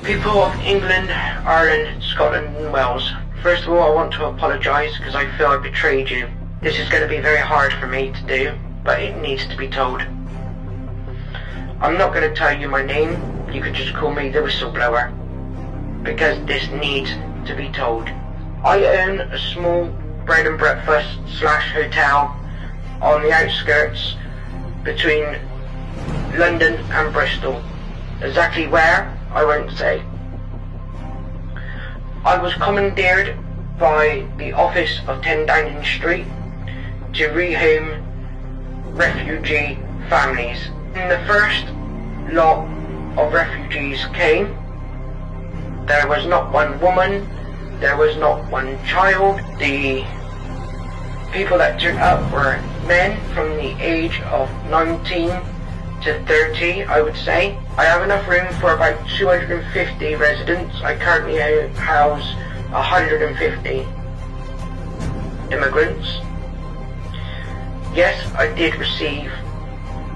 People of England, Ireland, Scotland and Wales, first of all I want to apologise because I feel I betrayed you. This is going to be very hard for me to do, but it needs to be told. I'm not going to tell you my name, you can just call me the whistleblower, because this needs to be told. I own a small bread and breakfast / hotel on the outskirts between London and Bristol. Exactly where, I won't say. I was commandeered by the office of 10 Downing Street to rehome refugee families. When the first lot of refugees came, there was not one woman, there was not one child. The people that turned up were men from the age of 19 to 30, I would say. I have enough room for about 250 residents. I currently house 150 immigrants. Yes, I did receive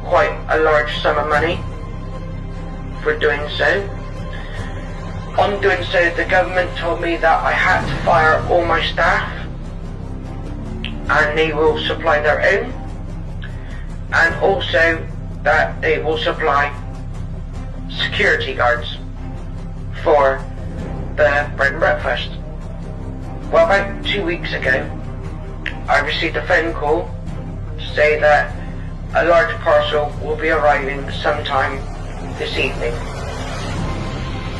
quite a large sum of money for doing so. On doing so, the government told me that I had to fire all my staff and they will supply their own, and also that they will supply security guards for the bread and breakfast. Well, about 2 weeks ago, I received a phone call to say that a large parcel will be arriving sometime this evening.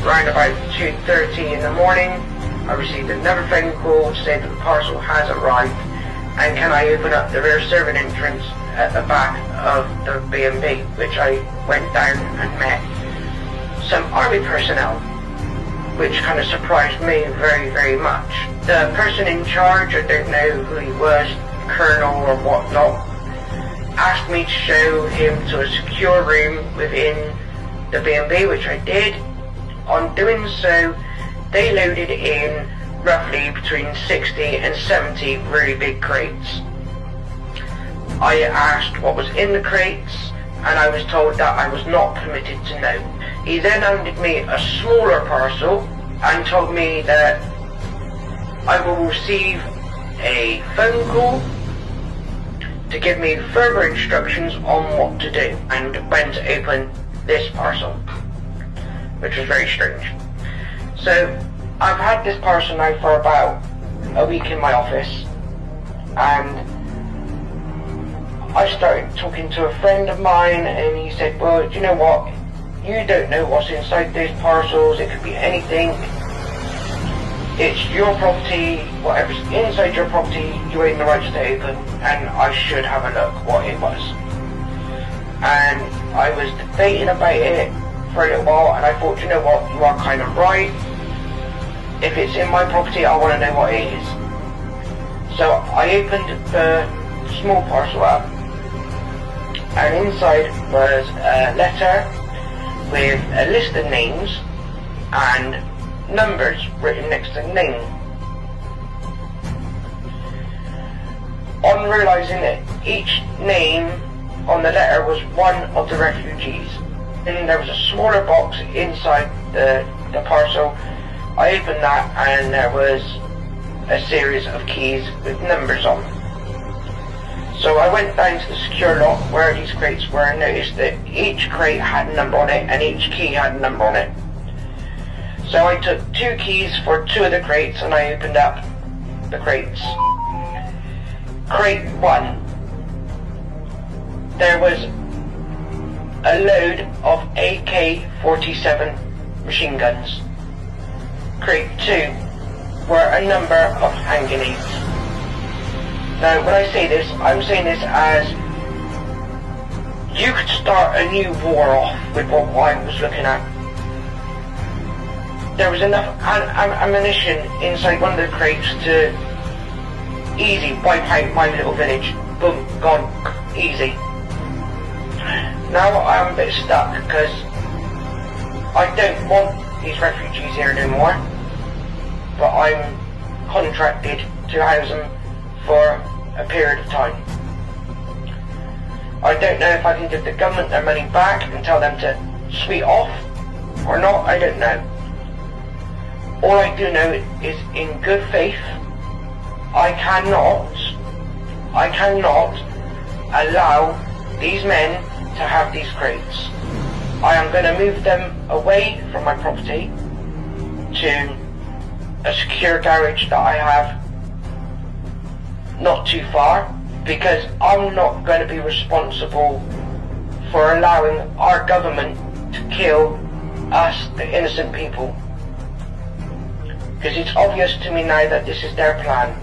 Around about 2:30 in the morning, I received another phone call to say that the parcel has arrived and can I open up the rear servant entrance at the back of the B&B, which I went down and met some army personnel, which kind of surprised me very, very much. The person in charge, I don't know who he was, colonel or whatnot, asked me to show him to a secure room within the B&B, which I did. On doing so, they loaded in roughly between 60 and 70 really big crates. I asked what was in the crates, and I was told that I was not permitted to know. He then handed me a smaller parcel and told me that I will receive a phone call to give me further instructions on what to do and when to open this parcel, which was very strange. So I've had this parcel now for about a week in my office, and I started talking to a friend of mine, and he said, well, do you know what, you don't know what's inside these parcels, it could be anything, it's your property, whatever's inside your property, you own the rights to open, and I should have a look what it was. And I was debating about it for a little while, and I thought, you know what, you are kind of right. If it's in my property, I want to know what it is. So I opened the small parcel up, and inside was a letter with a list of names and numbers written next to the name. On realising that each name on the letter was one of the refugees, and there was a smaller box inside the parcel, I opened that and there was a series of keys with numbers on. So I went down to the secure lot where these crates were and noticed that each crate had a number on it and each key had a number on it. So I took 2 keys for 2 of the crates and I opened up the crates. Crate 1. There was a load of AK-47 machine guns. Crate 2 were a number of hand grenades. Now when I say this, I'm saying this as you could start a new war off with what I was looking at. There was enough ammunition inside one of the crates to easy wipe out my little village. Boom, gone, easy. Now I'm a bit stuck because I don't want these refugees here anymore, but I'm contracted to house them for a period of time. I don't know if I can give the government their money back and tell them to sweet off or not, I don't know. all I do know is, in good faith, I cannot allow these men to have these crates. I am going to move them away from my property to a secure garage that I have not too far, because I'm not going to be responsible for allowing our government to kill us, the innocent people. Because it's obvious to me now that this is their plan.